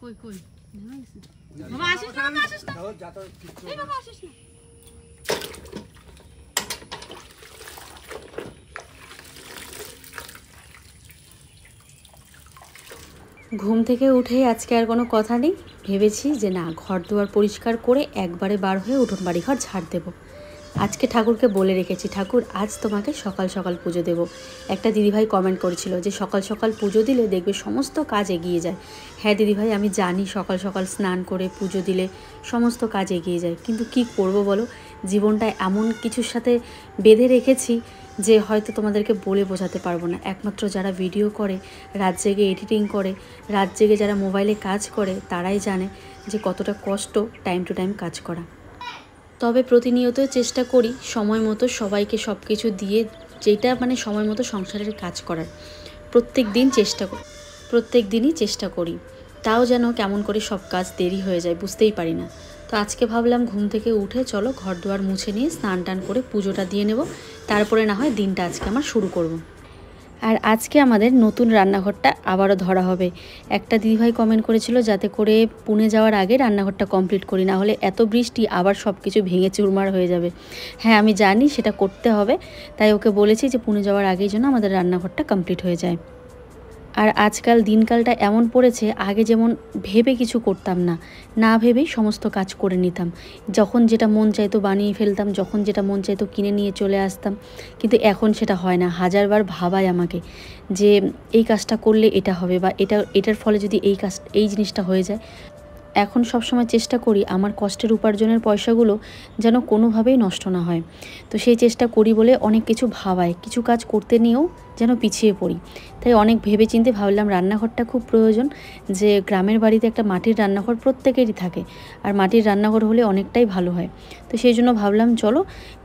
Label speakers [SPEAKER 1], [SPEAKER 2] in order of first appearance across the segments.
[SPEAKER 1] কই কই বাবা আসিস না, বাবা আসিস না, এই বাবা আসিস না। ঘুম থেকে উঠেই আজকে আর কোনো কথা নেই, ভেবেছি যে না ঘর দুয়ার পরিষ্কার করে একবারে বার হয়ে উঠোন বাড়ি ঘর ঝাড় দেবো। আজকে ঠাকুরকে বলে রেখেছি, ঠাকুর আজ তোমাকে সকাল সকাল পুজো দেব। একটা দিদিভাই কমেন্ট করেছিল যে সকাল সকাল পুজো দিলে দেখবে সমস্ত কাজ এগিয়ে যায়। হ্যাঁ দিদিভাই, আমি জানি সকাল সকাল স্নান করে পুজো দিলে সমস্ত কাজ এগিয়ে যায়, কিন্তু কি করব বলো, জীবনটা এমন কিছুর সাথে বেঁধে রেখেছি যে হয়তো তোমাদেরকে বলে বোঝাতে পারবো না। একমাত্র যারা ভিডিও করে, রাত জেগে এডিটিং করে, রাত জেগে যারা মোবাইলে কাজ করে, তারাই জানে যে কতটা কষ্ট টাইম টু টাইম কাজ করা। তবে প্রতিনিয়ত চেষ্টা করি সময় মতো সবাইকে সব কিছু দিয়ে, যেটা মানে সময় মতো সংসারের কাজ করার প্রত্যেক দিনই চেষ্টা করি। তাও যেন কেমন করে সব কাজ দেরি হয়ে যায় বুঝতেই পারি না। তো আজকে ভাবলাম ঘুম থেকে উঠে চলো ঘর দুয়ার মুছে নিয়ে স্নান টান করে পুজোটা দিয়ে নেব, তারপরে না হয় দিনটা আজকে আমার শুরু করব। আর আজকে আমাদের নতুন রান্নাঘরটা আবারও ধরা হবে। একটা দিদিভাই কমেন্ট করেছিল যাতে করে পুনে যাওয়ার আগে রান্নাঘরটা কমপ্লিট করি, না হলে এত বৃষ্টি আবার সব কিছু ভেঙে চুরমার হয়ে যাবে। হ্যাঁ আমি জানি সেটা করতে হবে, তাই ওকে বলেছি যে পুনে যাওয়ার আগেই যেন আমাদের রান্নাঘরটা কমপ্লিট হয়ে যায়। আর আজকাল দিনকালটা এমন পড়েছে, আগে যেমন ভেবে কিছু করতাম না, না ভেবেই সমস্ত কাজ করে নিতাম। যখন যেটা মন চাইতো বানিয়ে ফেলতাম, যখন যেটা মন চাইতো কিনে নিয়ে চলে আসতাম। কিন্তু এখন সেটা হয় না, হাজারবার ভাবায় আমাকে যে এই কাজটা করলে এটা হবে, বা এটার ফলে যদি এই জিনিসটা হয়ে যায়। এখন সবসময় চেষ্টা করি আমার কষ্টের উপার্জনের পয়সাগুলো যেন কোনোভাবেই নষ্ট না হয়। তো সেই চেষ্টা করি বলে অনেক কিছু ভাবায়, কিছু কাজ করতে নিয়েও যেন পিছিয়ে পড়ি। তাই অনেক ভেবে চিন্তে ভাবলাম রান্নাঘরটা খুব প্রয়োজন, যে গ্রামের বাড়িতে একটা মাটির রান্নাঘর প্রত্যেকেরই থাকে, আর মাটির রান্নাঘর হলে অনেকটাই ভালো হয়। তো সেই জন্য ভাবলাম চলো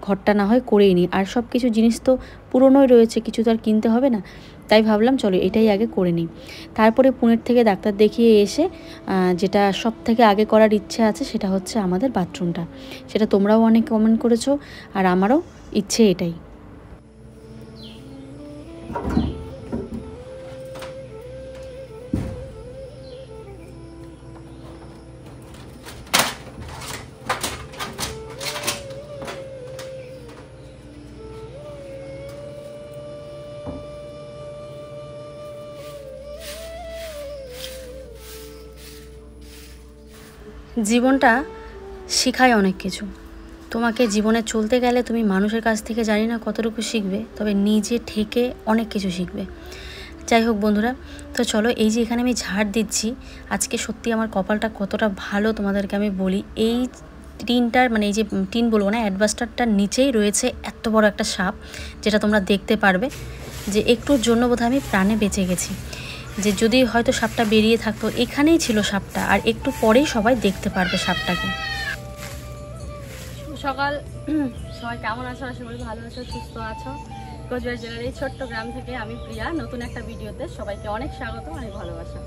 [SPEAKER 1] ঘরটা না হয় করেই নিই, আর সব কিছু জিনিস তো পুরনোই রয়েছে, কিছু তো আর কিনতে হবে না। তাই ভাবলাম চলো এটাই আগে করে নিই। তারপরে পুনের থেকে ডাক্তার দেখিয়ে এসে যেটা সব থেকে আগে করার ইচ্ছে আছে সেটা হচ্ছে আমাদের বাথরুমটা। সেটা তোমরাও অনেক কমেন্ট করেছো, আর আমারও ইচ্ছে এটাই। জীবনটা শেখায় অনেক কিছু। তোমাকে জীবনে চলতে গেলে তুমি মানুষের কাছ থেকে জানি না কতটুকু শিখবে, তবে নিজে থেকে অনেক কিছু শিখবে। যাই হোক বন্ধুরা, তো চলো এই যে এখানে আমি ঝাড় দিচ্ছি, আজকে সত্যি আমার কপালটা কতটা ভালো তোমাদেরকে আমি বলি। এই টিনটার মানে এই যে টিন বলবো না, অ্যাডভাস্টারটার নিচেই রয়েছে এত বড় একটা সাপ, যেটা তোমরা দেখতে পারবে। যে একটুর জন্য বোধহয় আমি প্রাণে বেঁচে গেছি, যে যদি হয়তো সাপটা বেরিয়ে থাকতো, এখানেই ছিল সাপটা, আর একটু পরেই সবাই দেখতে পারবে সাপটাকে। সকাল সবাই কেমন আছো? আশা করি ভালো আছো, সুস্থ আছো। কোচবিহার জেলার এই ছোট্ট গ্রাম থেকে আমি প্রিয়া, নতুন একটা ভিডিওতে সবাইকে অনেক স্বাগত, অনেক ভালোবাসা।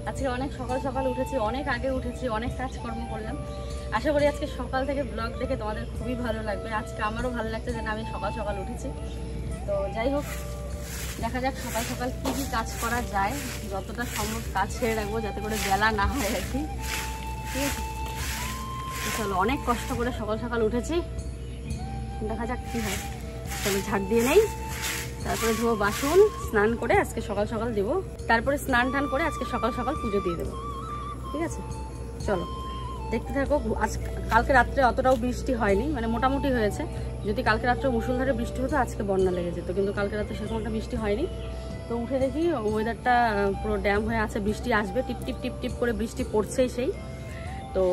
[SPEAKER 1] আজকে অনেক সকাল সকাল উঠেছি, অনেক আগে উঠেছি, অনেক কাজকর্ম করলাম। আশা করি আজকে সকাল থেকে ব্লগ দেখে তোমাদের খুবই ভালো লাগবে। আজকে আমারও ভালো লাগছে যে আমি সকাল সকাল উঠেছি। তো যাই হোক, দেখা যাক সকাল সকাল কী কী কাজ করা যায়, যতটা সম্ভব কাজ ছেড়ে রাখবো যাতে করে বেলা না হয় আর কি। ঠিক আছে, চলো অনেক কষ্ট করে সকাল সকাল উঠেছি, দেখা যাক কী হয়। চলো ঝাড় দিয়ে নেই, তারপরে ধোবো বাসন, স্নান করে আজকে সকাল সকাল দেবো, তারপরে স্নান টান করে আজকে সকাল সকাল পুজো দিয়ে দেবো। ঠিক আছে, চলো দেখতে থাকো। আজ কালকে রাত্রে অতটাও বৃষ্টি হয়নি, মানে মোটামুটি হয়েছে। যদি কালকে রাত্রে মুষলধারে বৃষ্টি হতো আজকে বন্যা লেগে যেত, কিন্তু কালকে রাত্রে সেরকম একটা বৃষ্টি হয়নি। তো উঠে দেখি ওয়েদারটা পুরো ড্যাম হয়ে আছে, বৃষ্টি আসবে, টিপ টিপ টিপ টিপ করে বৃষ্টি পড়ছেই সেই। তো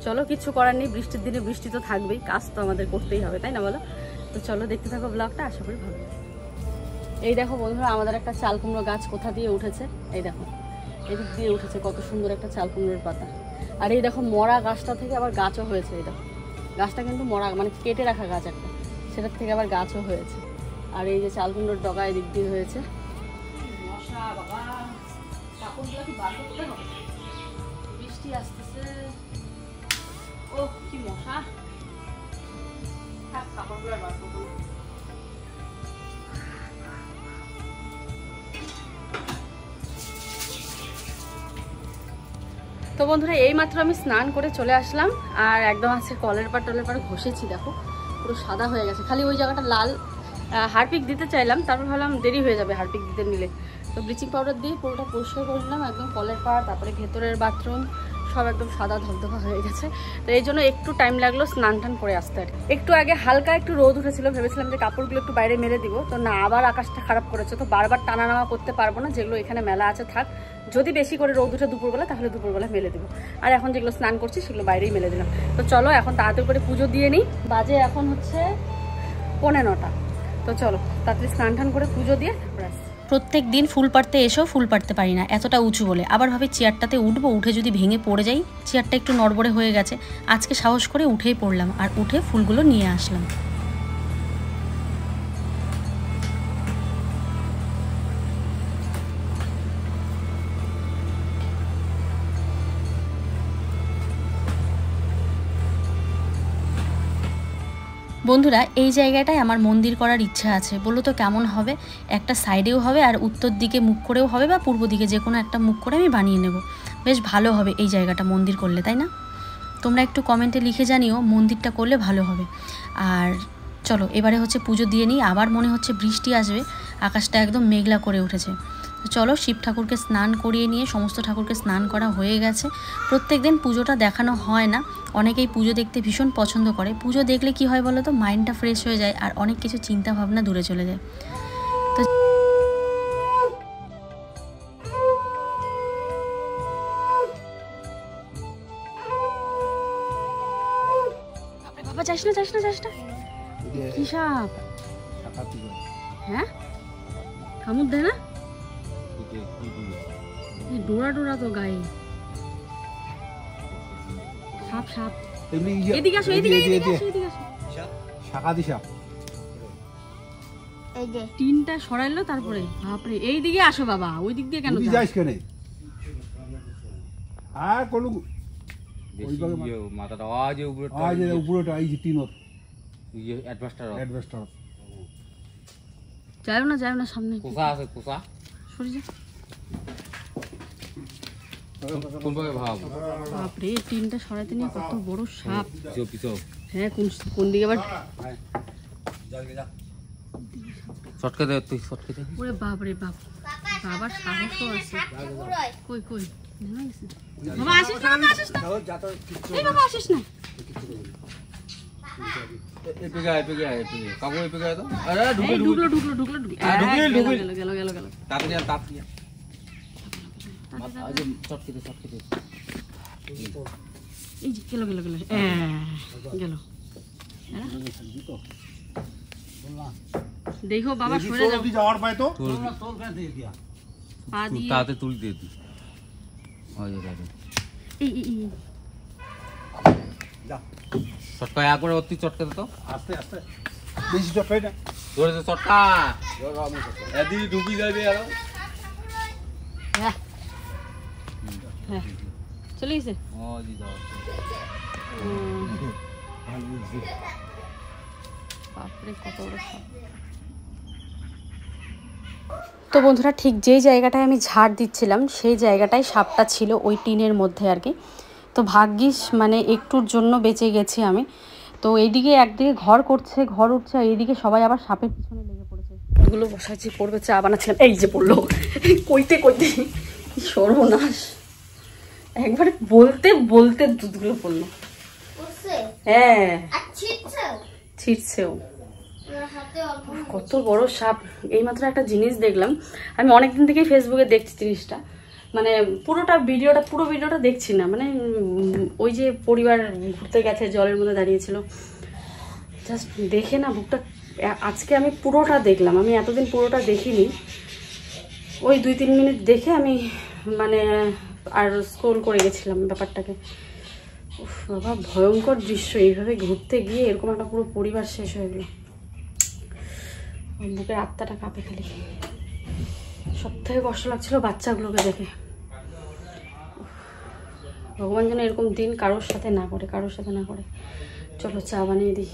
[SPEAKER 1] চলো, কিচ্ছু করার নেই, বৃষ্টির দিনে বৃষ্টি তো থাকবেই, কাজ তো আমাদের করতেই হবে, তাই না বলো? তো চলো দেখতে থাকো ব্লগটা, আশা করি ভালো। এই দেখো বন্ধুরা, আমাদের একটা চাল কুমড়ো গাছ কোথা দিয়ে উঠেছে, এই দেখো এদিক দিয়ে উঠেছে, কত সুন্দর একটা চাল কুমড়োর পাতা। আর এই দেখো মরা গাছটা থেকে আবার গাছও হয়েছে, এই দেখো গাছটা কিন্তু মরা, মানে কেটে রাখা গাছ একটা, সেটার থেকে আবার গাছও হয়েছে। আর এই যে চাল কুমড়োর ডগা এদিক দিয়ে হয়েছে। মশা বাবা, কাপড়গুলো কি বার করতে হবে, বৃষ্টি আসতেছে। ও কি মশা, কাপড়গুলো বার করবো। তো বন্ধুরা এইমাত্র আমি স্নান করে চলে আসলাম, আর একদম আছে কলের পার ঘষেছি, দেখো পুরো সাদা হয়ে গেছে, খালি ওই জায়গাটা লাল। হারপিক দিতে চাইলাম, তারপর ভাবলাম দেরি হয়ে যাবে হারপিক দিতে নিলে, তো ব্লিচিং পাউডার দিয়ে পুরোটা পরিষ্কার করে নিলাম, একদম কলের পাড়, তারপরে ভেতরের বাথরুম সব একদম সাদা ধবধবা হয়ে গেছে। তো এই জন্য একটু টাইম লাগলো স্নান টান করে আসতে। আর একটু আগে হালকা একটু রোদ উঠেছিল, ভেবেছিলাম যে কাপড়গুলো একটু বাইরে মেলে দিব, তো না, আবার আকাশটা খারাপ করেছে, তো বারবার টানা নামা করতে পারবো না, যেগুলো এখানে মেলা আছে থাক, যদি বেশি করে রোদ উঠে দুপুরবেলা তাহলে দুপুরবেলা মেলে দেবো, আর এখন যেগুলো স্নান করছি সেগুলো বাইরেই মেলে দিলাম। তো চলো এখন তাড়াতাড়ি করে পুজো দিয়ে নিই, বাজে এখন হচ্ছে 9:45। তো চলো তাড়াতাড়ি স্নান টান করে পুজো দিয়ে তারপরে আসছি। প্রত্যেক দিন ফুল পাড়তে এসেও ফুল পাড়তে পারি না, এতটা উঁচু বলে। আবার ভাবি চেয়ারটাতে উঠবো, উঠে যদি ভেঙে পড়ে যাই, চেয়ারটা একটু নড়বড়ে হয়ে গেছে। আজকে সাহস করে উঠেই পড়লাম, আর উঠে ফুলগুলো নিয়ে আসলাম। বন্ধুরা, এই জায়গাটায় আমার মন্দির করার ইচ্ছা আছে, বলো তো কেমন হবে? একটা সাইডেও হবে, আর উত্তর দিকে মুখ করেও হবে, বা পূর্ব দিকে যে কোনো একটা মুখ করে আমি বানিয়ে নেব। বেশ ভালো হবে এই জায়গাটা মন্দির করলে, তাই না? তোমরা একটু কমেন্টে লিখে জানিও মন্দিরটা করলে ভালো হবে। আর চলো এবারে হচ্ছে পুজো দিয়ে নিই, আবার মনে হচ্ছে বৃষ্টি আসবে, আকাশটা একদম মেঘলা করে উঠেছে। তো চলো শিব ঠাকুরকে স্নান করিয়ে নিয়ে, সমস্ত ঠাকুরকে স্নান করা হয়ে গেছে। প্রত্যেক দিন পুজোটা দেখানো হয় না, অনেকেই পুজো দেখতে ভীষণ পছন্দ করে। পুজো দেখলে কি হয় বলো তো, মাইন্ডটা ফ্রেশ হয়ে যায়, আর অনেক কিছু চিন্তা ভাবনা দূরে চলে যায়। তো বাবা যাস না, যাস না, যাস না, কি সাপ? হ্যাঁ, কামড় দেয় না? ডোরা ডোরা তো গায়ে, সাপ সাপ। এদিকে আসো, এদিকে এদিকে আসো, এদিকে আসো। শাকাদি সাপ। এই যে তিনটা সরাইলো, তারপরে বাপরে, এই দিকে আসো বাবা, ওই দিক দিয়ে কেন যাস? কেন আর কোন ওই ভাগে মাথাটা আজ উপরেটা, আজ উপরেটা এই যে তিনত এই অ্যাডভাস্টার। যাও না, যাও না, সামনে কোসা আছে, কোসা সরে যা। কোন ভাবে ভাব, বাপরে তিনটা সরাইতে নিয়ে কত বড় সাপ। হ্যাঁ, কোন দিকে আবার শর্টকে দে, তুই শর্টকে দে। ওরে বাপ রে বাপ, বাবার সাহসও আছে। কই কই বাবা, আসিস না, বাবা আসিস না, এই বাবা আসিস না। এপিগা এপিগা এপিগা কাবু এপিগা তো। আরে ঢুকলো ঢুকলো ঢুকলো ঢুকলো, গেল গেল গেল গেল। তাড়াতাড়ি তাড়াতাড়ি আজ শর্টকে দে, শর্টকে দে। এই যে গেল গেল গেল গেল। দেখো বাবা সরে যাও, যাওয়ার পায় তো তোল কেন দিয়ে দিয়া পা দিয়ে তাতে তুল দিয়ে দি। ওই যে এই যা চটকা আ করে অতি চটকা দে তো, আস্তে আস্তে, বেশি চটকাই না, জোরে জোরে চটকা, এদি ঢুকি যাবে। আর হ্যাঁ হ্যাঁ চলে গেছে। ও জি যাও, বাপরে কত বড় সাপ। তো বন্ধুরা, ঠিক যেই জায়গাটায় আমি ঝাড় দিচ্ছিলাম সেই জায়গাটায় সাপটা ছিল, ওই টিনের মধ্যে আর কি। তো ভাগ্যিস মানে একটুর জন্য বেঁচে গেছি আমি। তো এইদিকে একদিকে ঘর করছে, ঘর উঠছে, আর এইদিকে সবাই আবার সাপের পিছনে লেগে পড়েছে। দুধগুলো বসাচ্ছি, পড়বে, চা বানাচ্ছিলাম, এই যে পড়লো, কইতে কইতে সর্বনাশ, একবারে বলতে বলতে দুধগুলো পড়লো। হ্যাঁ ছিটছেও, কত বড় সাপ। এইমাত্র একটা জিনিস দেখলাম, আমি অনেকদিন থেকেই ফেসবুকে দেখছি জিনিসটা, মানে পুরো ভিডিওটা দেখছি না, মানে ওই যে পরিবার ঘুরতে গেছে, জলের মধ্যে দাঁড়িয়েছিল, জাস্ট দেখে না বুকটা, আজকে আমি পুরোটা দেখলাম, আমি এতদিন পুরোটা দেখিনি, ওই 2-3 মিনিট দেখে আমি মানে আর স্ক্রল করে গেছিলাম ব্যাপারটাকে। বাবা ভয়ঙ্কর দৃশ্য, এইভাবে ঘুরতে গিয়ে এরকম একটা পুরো পরিবার শেষ হয়ে গেল। বুকের আত্মাটা কাঁপে খালি। সব থেকে কষ্ট লাগছিল বাচ্চাগুলোকে দেখে। ভগবান যেন এরকম দিন কারোর সাথে না করে। চলো চা বানিয়ে দিই।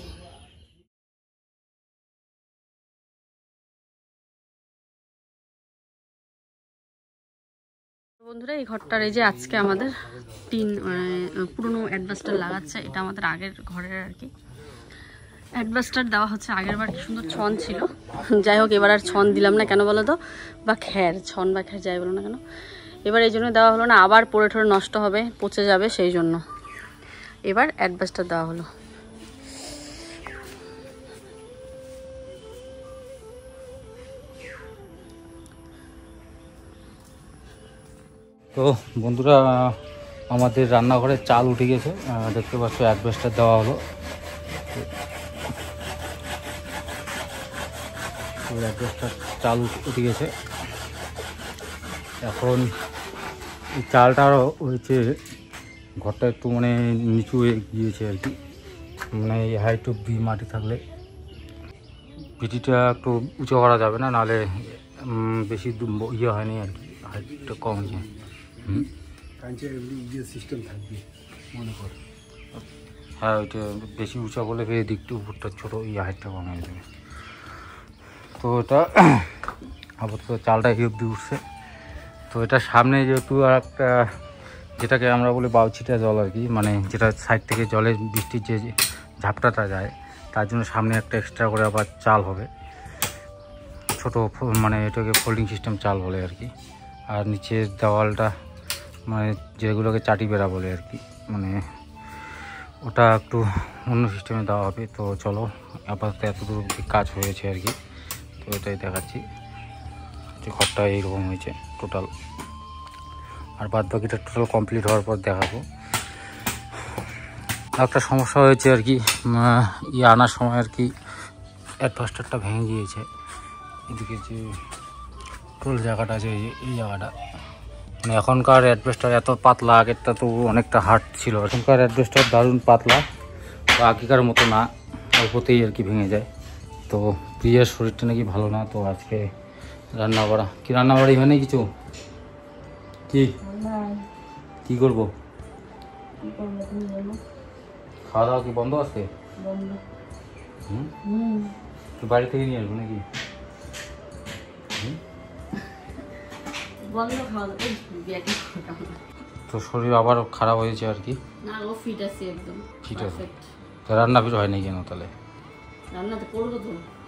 [SPEAKER 1] বন্ধুরা এই ঘরটার এই যে আজকে আমাদের টিন পুরনো অ্যাডভাস্টার লাগাচ্ছে, এটা আমাদের আগের ঘরের আর কি অ্যাডভাস্টার দেওয়া হচ্ছে। আগের বার কি সুন্দর ছন ছিল, যাই হোক এবার আর ছন দিলাম না, কেন বলো তো, বা খ্যার ছন বা খ্যার যাই বলো না কেন, এবার এই জন্য দেওয়া হলো না, আবার পড়ে ঠরে নষ্ট হবে পচে যাবে, সেই জন্য এবার অ্যাডভাস্টার দেওয়া হলো।
[SPEAKER 2] তো বন্ধুরা আমাদের রান্নাঘরে চাল উঠে গেছে, দেখতে পাচ্ছ অ্যাডভাস্টার দেওয়া হলো। অ্যাডভাস্টার চাল উঠে গেছে, এখন এই চালটারও হয়েছে ঘরটা একটু মানে নিচু হয়ে গিয়েছে আর কি, মানে এই হাইট অব্দি মাটি থাকলে ভিটিটা একটু উঁচু করা যাবে না, নাহলে বেশি ইয়ে হয়নি আর কি, হাইটটা কম হয়েছে।
[SPEAKER 3] সিস্টেম থাকবে মনে কর,
[SPEAKER 2] হ্যাঁ ওইটা বেশি উঁচা করলে এই দিকটা উপরটা ছোটো, এই হাইটটা কম হয়ে যাবে। তো এটা আপাতত চালটা এই অবধি উঠছে। তো এটা সামনে যেহেতু আর একটা যেটাকে আমরা বলি বাউছিটা জল আর কি, মানে যেটা সাইড থেকে জলের বৃষ্টির যে ঝাপটাটা যায়, তার জন্য সামনে একটা এক্সট্রা করে আবার চাল হবে, ছোটো মানে এটাকে ফোল্ডিং সিস্টেম চাল বলে আর কি। আর নিচের দেওয়ালটা মানে যেগুলোকে চাটি বেড়া বলে আর কি, মানে ওটা একটু অন্য সিস্টেমে দেওয়া হবে। তো চলো আপাতত এতদূর অবধি কাজ হয়েছে আর কি, তো এটাই দেখাচ্ছি যে ঘরটা এইরকম হয়েছে টোটাল, আর বাদ বাকিটা টোটাল কমপ্লিট হওয়ার পর দেখাবো। একটা সমস্যা হয়েছে আর কি, আনার সময় আর কি অ্যাডভাস্টারটা ভেঙে গিয়েছে। এদিকে যে টোল জায়গাটা আছে, এই জায়গাটা, মানে এখনকার অ্যাডভাস্টার এত পাতলা, আগেরটা তো অনেকটা হার্ড ছিল, এখনকার অ্যাডভাস্টার দারুণ পাতলা, তো আগেকার মতো না, অল্পতেই আর কি ভেঙে যায়। তো প্রিয়ার শরীরটা নাকি ভালো না, তো আজকে রান্না বাড়া কি রান্না বাড়ি হয় না কিছু, কি করবো, খাওয়া দাওয়া কি বন্ধ আছে? বাড়ি থেকে নিয়ে আসবো নাকি? তো শরীর আবার খারাপ হয়েছে আর কি, ফিট আছে, তো রান্না ফিট হয়নি কেন তাহলে?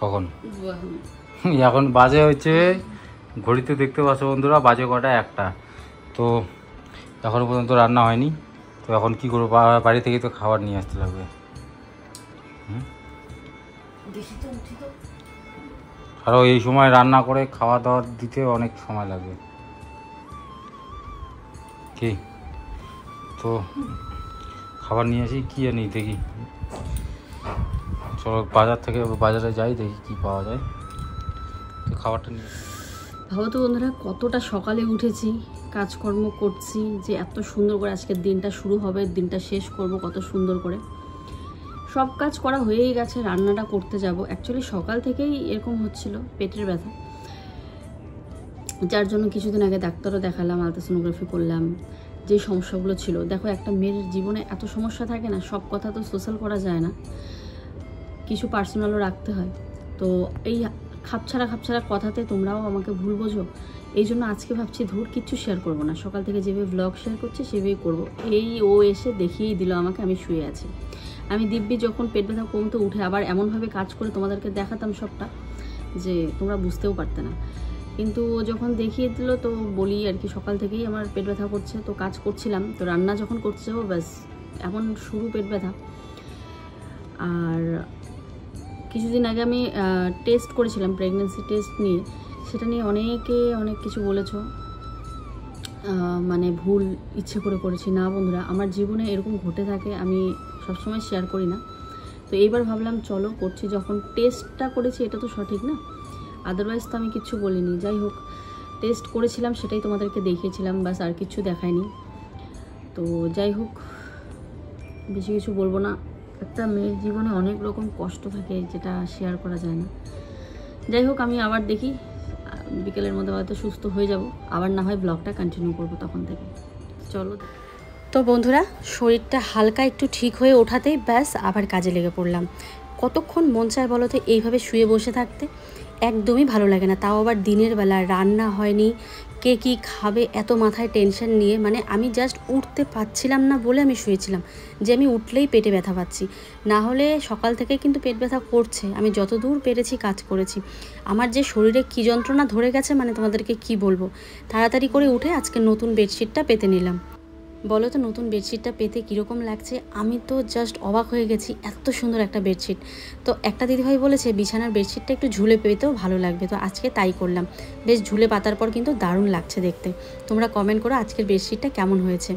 [SPEAKER 2] কখন? এখন বাজে হচ্ছে, ঘড়িতে দেখতে পাচ্ছ বন্ধুরা বাজে কটা, একটা, তো এখনো পর্যন্ত রান্না হয়নি। তো এখন কি করবো, বাড়ি থেকে তো খাবার নিয়ে আসতে লাগবে। আরও এই সময় রান্না করে খাওয়া দাওয়া দিতে অনেক সময় লাগবে কি, তো খাবার নিয়ে আসি, কি আনি দেখি, চলো বাজারে যাই, দেখি কি পাওয়া যায়, তো খাবারটা নিয়ে।
[SPEAKER 1] ভাবো তো বন্ধুরা, কতটা সকালে উঠেছি, কাজকর্ম করছি, যে এত সুন্দর করে আজকের দিনটা শুরু হবে, দিনটা শেষ করব কত সুন্দর করে। সব কাজ করা হয়েই গেছে, রান্নাটা করতে যাব। অ্যাকচুয়ালি সকাল থেকেই এরকম হচ্ছিল, পেটের ব্যথা, যার জন্য কিছুদিন আগে ডাক্তারও দেখালাম, আলট্রাসোনোগ্রাফি করলাম। যে সমস্যাগুলো ছিল, দেখো একটা মেয়ের জীবনে এত সমস্যা থাকে না, সব কথা তো সোশ্যাল করা যায় না, কিছু পার্সোনালও রাখতে হয়। তো এই খাপছাড়া কথাতে তোমরাও আমাকে ভুল বোঝো, এই জন্য আজকে ভাবছি ধূর কিচ্ছু শেয়ার করব না, সকাল থেকে যেভাবে ব্লগ শেয়ার করছি সেভাবেই করবো। ও এসে দেখিয়েই দিল আমাকে, আমি শুয়ে আছি। আমি দিব্যি যখন পেট ব্যথা কমতে উঠে আবার এমনভাবে কাজ করে তোমাদেরকে দেখাতাম সবটা, যে তোমরা বুঝতেও পারতে না। কিন্তু যখন দেখিয়ে দিল, তো বলি আর কি, সকাল থেকেই আমার পেট ব্যথা করছে, তো কাজ করছিলাম, তো রান্না যখন করতে যাবো ব্যাস এমন শুরু পেট ব্যথা। আর কিছুদিন আগে আমি টেস্ট করেছিলাম, প্রেগনেন্সি টেস্ট নিয়ে, সেটা নিয়ে অনেকে অনেক কিছু বলেছো, মানে ভুল ইচ্ছে করে করেছি না বন্ধুরা, আমার জীবনে এরকম ঘটে থাকে, আমি সবসময় শেয়ার করি না। তো এইবার ভাবলাম চলো করছি, যখন টেস্টটা করেছি এটা তো সঠিক না, আদারওয়াইজ তো আমি কিচ্ছু বলিনি। যাই হোক, টেস্ট করেছিলাম সেটাই তোমাদেরকে দেখিয়েছিলাম, বাস আর কিছু দেখায়নি। তো যাই হোক, বেশি কিছু বলবো না, একটা মেয়ের জীবনে অনেক রকম কষ্ট থাকে যেটা শেয়ার করা যায় না। যাই হোক, আমি আবার দেখি বিকেলের মধ্যে হয়তো সুস্থ হয়ে যাব, আবার না হয় ব্লগটা কন্টিনিউ করবো তখন থেকে। চলো। তো বন্ধুরা, শরীরটা হালকা একটু ঠিক হয়ে ওঠাতেই ব্যাস আবার কাজে লেগে পড়লাম। কতক্ষণ মন চায় বলো তো এইভাবে শুয়ে বসে থাকতে, একদমই ভালো লাগে না, তাও আবার দিনের বেলা, রান্না হয়নি, কে কী খাবে এত মাথায় টেনশন নিয়ে, মানে আমি জাস্ট উঠতে পারছিলাম না বলে আমি শুয়েছিলাম, যে আমি উঠলেই পেটে ব্যথা পাচ্ছি। না হলে সকাল থেকে কিন্তু পেট ব্যথা করছে, আমি যত দূর পেরেছি কাজ করেছি। আমার যে শরীরে কী যন্ত্রণা ধরে গেছে মানে তোমাদেরকে কি বলবো। তাড়াতাড়ি করে উঠে আজকে নতুন বেডশিটটা পেতে নিলাম। বলো তো নতুন বেডশিটটা পেতে কীরকম লাগছে? আমি তো জাস্ট অবাক হয়ে গেছি, এত সুন্দর একটা বেডশিট। তো একটা দিদিভাই বলেছে বিছানার বেডশিটটা একটু ঝুলে পেতেও ভালো লাগবে, তো আজকে তাই করলাম। বেশ ঝুলে পাতার পর কিন্তু দারুণ লাগছে দেখতে। তোমরা কমেন্ট করো আজকের বেডশিটটা কেমন হয়েছে।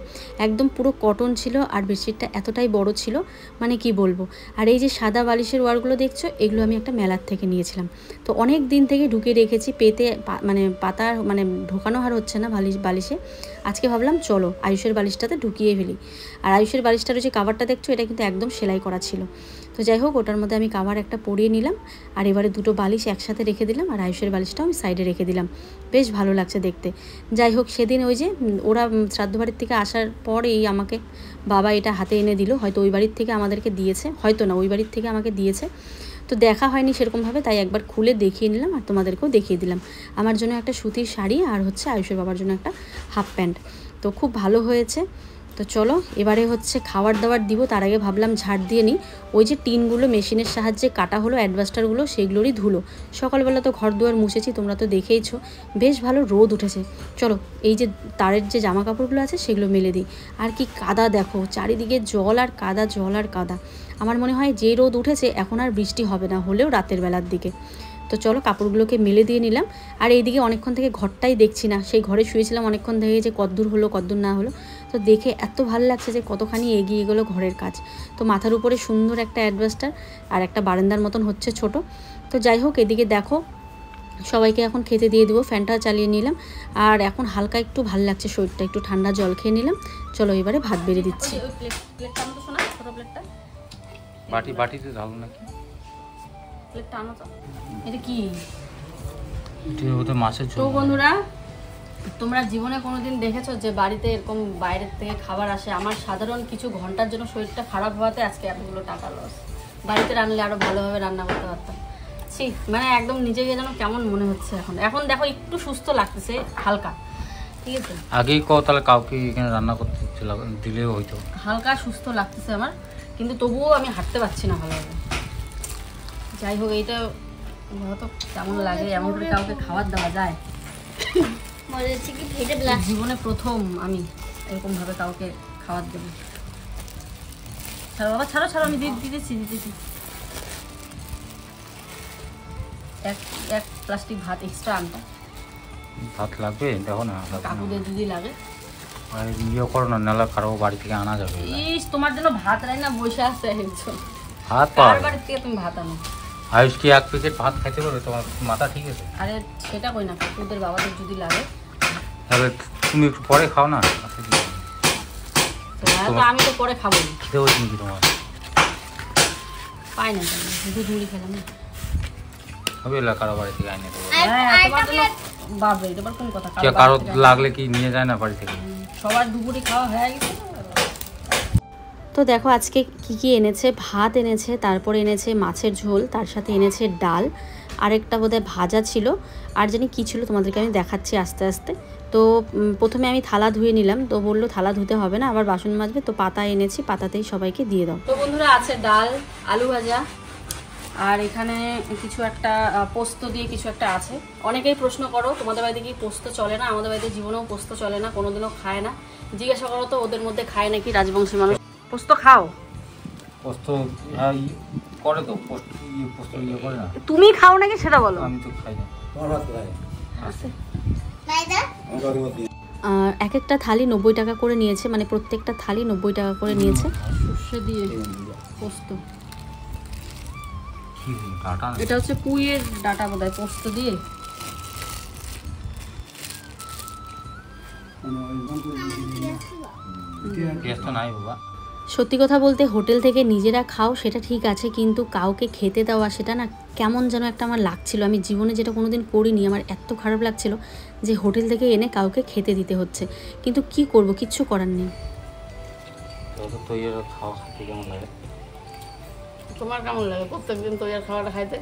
[SPEAKER 1] একদম পুরো কটন ছিল আর বেডশিটটা এতটাই বড় ছিল মানে কি বলবো। আর এই যে সাদা বালিশের ওয়ারগুলো দেখছো, এগুলো আমি একটা মেলার থেকে নিয়েছিলাম। তো অনেক দিন থেকে ঢুকিয়ে রেখেছি, পেতে মানে পাতা মানে ঢোকানো আর হচ্ছে না বালিশে। আজকে ভাবলাম চলো আয়ুষের বালিশটাতে ঢুকিয়ে ফেলি। আর আয়ুষের বালিশটার যে কাভারটা দেখছো, এটা কিন্তু একদম সেলাই করা ছিল। তো যাই হোক, ওটার মধ্যে আমি কাভার একটা পরিয়ে নিলাম। আর এবারে দুটো বালিশ একসাথে রেখে দিলাম, আর আয়ুষের বালিশটাও আমি সাইডে রেখে দিলাম। বেশ ভালো লাগছে দেখতে। যাই হোক, সেদিন ওই যে ওরা শ্রাদ্ধ বাড়ির থেকে আসার পরেই আমাকে বাবা এটা হাতে এনে দিল। হয়তো ওই বাড়ির থেকে আমাদেরকে দিয়েছে, হয়তো না, ওই বাড়ির থেকে আমাকে দিয়েছে। তো দেখা হয়নি সেরকমভাবে, তাই একবার খুলে দেখিয়ে নিলাম আর তোমাদেরকেও দেখিয়ে দিলাম। আমার জন্য একটা সুতির শাড়ি আর হচ্ছে আয়ুষের বাবার জন্য একটা হাফ প্যান্ট। তো খুব ভালো হয়েছে। তো চলো এবারে হচ্ছে খাবার দাবার দিব, তার আগে ভাবলাম ঝাড় দিয়ে নিই। ওই যে টিনগুলো মেশিনের সাহায্যে কাটা হলো, অ্যাডভাস্টারগুলো, সেগুলোরই ধুলো। সকালবেলা তো ঘর দুয়ার মুছেছি, তোমরা তো দেখেইছো। বেশ ভালো রোদ উঠেছে। চলো এই যে তারের যে জামা কাপড়গুলো আছে সেগুলো মেলে দিই। আর কি কাদা দেখো, চারিদিকে জল আর কাদা, জল আর কাদা। আমার মনে হয় যে রোদ উঠেছে এখন আর বৃষ্টি হবে না, হলেও রাতের বেলার দিকে। তো চলো কাপড়গুলোকে মেলে দিয়ে নিলাম। আর এইদিকে অনেকক্ষণ থেকে ঘরটাই দেখছি না, সেই ঘরে শুয়েছিলাম অনেকক্ষণ থেকে, যে কদ্দূর হলো কদ্দূর না হলো। তো দেখে এত ভালো লাগছে যে কতখানি এগিয়ে গেলো ঘরের কাজ। তো মাথার উপরে সুন্দর একটা অ্যাডভাস্টার আর একটা বারান্দার মতন হচ্ছে ছোট। তো যাই হোক, এদিকে দেখো সবাইকে এখন খেতে দিয়ে দেবো, ফ্যানটা চালিয়ে নিলাম। আর এখন হালকা একটু ভাল লাগছে শরীরটা, একটু ঠান্ডা জল খেয়ে নিলাম। চলো এবারে ভাত বেড়ে দিচ্ছি।
[SPEAKER 2] বাটিতে ঢালো নাকি?
[SPEAKER 1] এটা কি?
[SPEAKER 2] এটা মাছের ঝোল।
[SPEAKER 1] তো বন্ধুরা, তোমরা জীবনে কোনোদিন দেখেছো যে বাড়িতে এরকম বাইরের থেকে খাবার আসে? আমার সাধারণ কিছু ঘন্টার জন্য শরীরটা খারাপ হওয়াতে আজকে এতগুলো টাকা লস। বাড়িতে রান্নলে আরো ভালোভাবে রান্না করতে পারতাম। মানে একদম নিজেকে যেন কেমন মনে হচ্ছে এখন। এখন দেখো একটু সুস্থ লাগতেছে হালকা, ঠিক আছে?
[SPEAKER 2] আগেই কও তাহলে কাউকে এখানে রান্না করতে দিলেও হইতো।
[SPEAKER 1] হালকা সুস্থ লাগতেছে আমার, কিন্তু তবুও আমি হাঁটতে পারছি না ভালোভাবে। যাই হোক, এইটা হয়তো কেমন লাগে, এমন করে কাউকে খাবার দেওয়া যায়? জীবনে প্রথম আমি এরকম ভাবে কাউকে খাবার দেবো। ছাড়ো বাবা, ছাড়ো ছাড়ো, আমি দিতেছি। এক প্লাস্টিক ভাত এক্সট্রা আনটা।
[SPEAKER 2] ভাত লাগবে দেখো না,
[SPEAKER 1] কাকুদের যদি লাগে
[SPEAKER 2] আর ইয়ে করো না, নাহলে কারো বাড়ি থেকে আনা যাবে।
[SPEAKER 1] ইস, তোমার জন্য ভাত রাই না বসে আছে একজন।
[SPEAKER 2] ভাত পাওয়া
[SPEAKER 1] বাড়ির থেকে তুমি ভাত আনো।
[SPEAKER 2] আয়ুষ কি এক প্যাকেট ভাত খাইতে পারবে? তোমার মাথা ঠিক আছে?
[SPEAKER 1] আরে সেটা কই না, কাকুদের বাবাদের যদি লাগে
[SPEAKER 2] তাহলে তুমি একটু পরে খাও না।
[SPEAKER 1] আমি তো পরে খাবো।
[SPEAKER 2] খেতে হচ্ছে নাকি তোমার?
[SPEAKER 1] পাই না, দুধ মুড়ি খেলাম না।
[SPEAKER 2] হবে কারো বাড়ি থেকে আইনে দেবো।
[SPEAKER 1] বাবরে, এটা কোন কথা?
[SPEAKER 2] কারো লাগলে কি নিয়ে যায় না বাড়ি থেকে?
[SPEAKER 1] সবার দুপুরে খাওয়া হয়ে গেছে। তো দেখো আজকে কি এনেছে, ভাত এনেছে, তারপরে এনেছে মাছের ঝোল, তার সাথে এনেছে ডাল, আরেকটা বোধহয় ভাজা ছিল, আর জানি কী ছিল তোমাদেরকে আমি দেখাচ্ছি আস্তে আস্তে। তো প্রথমে আমি থালা ধুয়ে নিলাম, তো বললো থালা ধুতে হবে না, আবার বাসন মাজবে। তো পাতা এনেছি, পাতাতেই সবাইকে দিয়ে দাও। তো বন্ধুরা, আছে ডাল, আলু ভাজা, আর এখানে কিছু একটা পোস্ত দিয়ে কিছু একটা আছে। অনেকেই প্রশ্ন করো তোমাদের বাড়িতে কি পোস্ত চলে না? আমাদের বাড়িতে জীবনেও পোস্ত চলে না, কোনোদিনও খায় না। জিজ্ঞাসা করো তো ওদের মধ্যে খায় নাকি রাজবংশী মানুষ। পোস্ত খাও?
[SPEAKER 2] পোস্ত করে তো, পোস্ত ইয়ে করে না।
[SPEAKER 1] তুমি খাও নাকি সেটা বলো।
[SPEAKER 2] আমি তো খাই না।
[SPEAKER 1] এক একটা থালি 90 টাকা করে নিয়েছে, মানে প্রত্যেকটা থালি 90 টাকা করে নিয়েছে। সর্ষে দিয়ে পোস্ত, এটা হচ্ছে পুইয়ের ডাটা বোধহয়, পোস্ত দিয়ে।
[SPEAKER 2] নাই বাবা।
[SPEAKER 1] সত্যি কথা বলতে হোটেল থেকে নিজেরা খাও সেটা ঠিক আছে, কিন্তু কাউকে খেতে দেওয়া সেটা না কেমন যেন একটা আমার লাগছিল। আমি জীবনে যেটা কোনোদিন করিনি, আমার এত খারাপ লাগছিল যে হোটেল থেকে এনে কাউকে খেতে দিতে হচ্ছে। কিন্তু কি করব, কিচ্ছু করার নেই। তোমার কেমন লাগে প্রত্যেকদিন তৈয়ার খাওয়াটা খাইতে?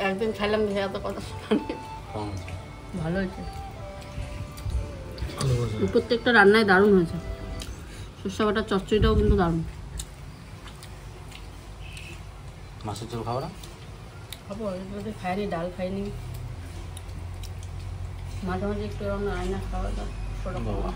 [SPEAKER 1] একদিন খাইলাম দেখে এত কথা শোনা। ভালো হয়েছে। প্রত্যেকটা রান্নায় দারুণ হয়েছে। সর্ষে বাটার চচ্চড়িটাও কিন্তু দারুণ।
[SPEAKER 2] মাছের ঝোল খাবো না?
[SPEAKER 1] খাবো, খাইনি, ডাল খাইনি, মাঝে মাঝে একটু এরকম রান্না খাওয়া দাওয়া।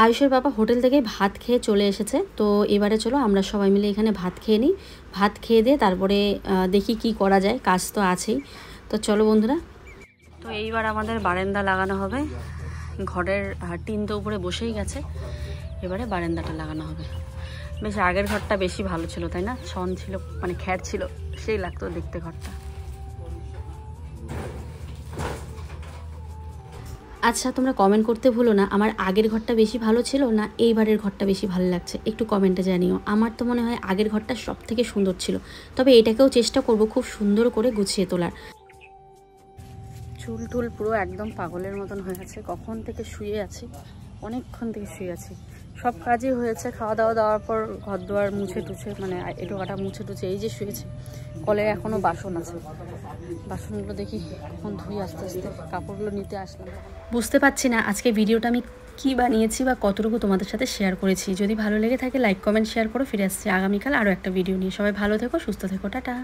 [SPEAKER 1] আয়ুষের বাবা হোটেল থেকে ভাত খেয়ে চলে এসেছে। তো এবারে চলো আমরা সবাই মিলে এখানে ভাত খেয়ে নিই। ভাত খেয়ে দিয়ে তারপরে দেখি কি করা যায়, কাজ তো আছেই। তো চলো বন্ধুরা। তো এইবার আমাদের বারান্দা লাগানো হবে। ঘরের টিন তো উপরে বসেই গেছে, এবারে বারান্দাটা লাগানো হবে। বেশ আগের ঘরটা বেশি ভালো ছিল, তাই না? ছন ছিল, মানে খ্যার ছিল, সেই লাগতো দেখতে ঘরটা। আচ্ছা, তোমরা কমেন্ট করতে ভুলো না, আমার আগের ঘরটা বেশি ভালো ছিল না এইবারের ঘরটা বেশি ভালো লাগছে, একটু কমেন্টে জানিও। আমার তো মনে হয় আগের ঘরটা সব থেকে সুন্দর ছিল, তবে এটাকেও চেষ্টা করব খুব সুন্দর করে গুছিয়ে তোলার। চুল টুল পুরো একদম পাগলের মতন হয়ে আছে, কখন থেকে শুয়ে আছি, অনেকক্ষণ থেকে শুয়ে আছি। সব কাজই হয়েছে, খাওয়া দাওয়া দেওয়ার পর ঘর দুয়ার মুছে টুছে, মানে এটো কাটা মুছে টুছে এই যে শুয়েছি। কলে এখনও বাসন আছে, বাসনগুলো দেখি কখন ধুই আস্তে আস্তে। কাপড়গুলো নিতে আসলাম। বুঝতে পারছি না আজকে ভিডিওটা আমি কি বানিয়েছি বা কতটুকু তোমাদের সাথে শেয়ার করেছি। যদি ভালো লেগে থাকে লাইক কমেন্ট শেয়ার করো। ফিরে আসছি আগামীকাল আরও একটা ভিডিও নিয়ে। সবাই ভালো থেকো, সুস্থ থেকো, টাটা।